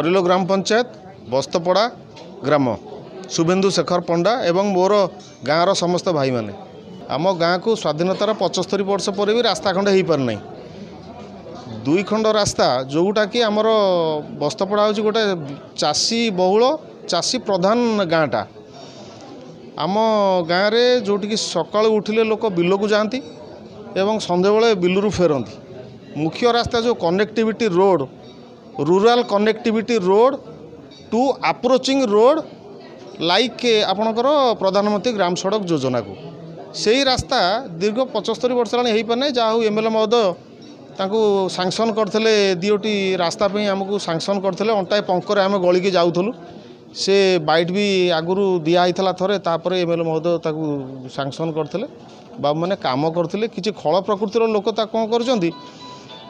हरिलो ग्राम पंचायत बस्तपड़ा ग्राम शुभेन्दु शेखर पंडा एवं मोर गाँव समस्त भाई माने आम गाँ को स्वाधीनतार 75 वर्ष पर भी रास्ता खंडे हो पार ना दुई खंड रास्ता जोटा कि आमर बस्तपड़ा हूँ गोटे चाषी बहुल चाषी प्रधान गाँटा आम गाँव में जोटि सकाल उठिले लोक बिल को जाती एवं संध्या बेले बिलू फेरती मुख्य रास्ता जो connectivity road rural connectivity road to approaching road like आपणकर प्रधानमंत्री ग्राम सड़क योजना को सही रास्ता दीर्घ 75 वर्ष हो पारना जहाँ एमएलए महोदय तांको सांक्शन करते दियोटी रास्ता पे आमको सांक्शन करते अंटाए पंकर आम गलिकी जाऊँ से बाइट भी आगुरी दिखाई थरे तापर एमएलए महोदय ताकू सांक्शन करते बाबू मैंने काम करते किसी खल प्रकृतिर लोक कौन कर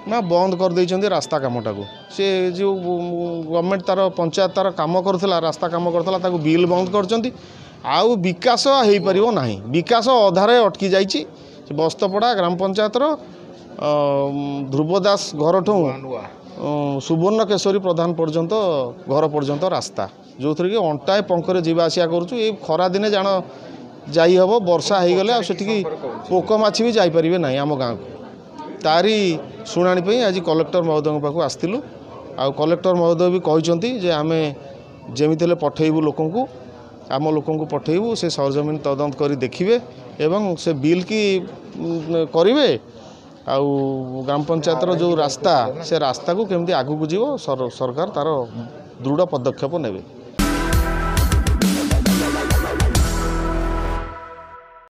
ना बंद कर देइछन्ती रास्ता कामटा को से जो गवर्नमेंट तार पंचायत तार काम करथिला रास्ता काम करथिला ताको बिल बंद करछन्ती आउ विकास हेई परिबो नाही विकास अधारे अटकी जाइछि बस्तपड़ा ग्राम पंचायत रो ध्रुवदास घर ठू सुवर्ण केशरी प्रधान पर्यंत घर पर्यंत रास्ता जो थी कि अंटाए पंखरे जीवा आसिया करूछु ए खरा दिने जान जाई हबो वर्षा हेई गले आ सेठी पोक माछि भी जाई परिबे नाही आम गाँ को तारी शुणाणी आज कलेक्टर महोदय पाक आसलु आ कलेक्टर महोदय भी कहते जे आमे जमीते पठेबू लोक आम लोक पठेबू से सरजमीन तदंत कर देखिए एवं से बिल की करेंगे आउ ग्राम पंचायत जो रास्ता से रास्ता को केमती आगू को जीव सरकार तार दृढ़ पदक्षेप नेबे।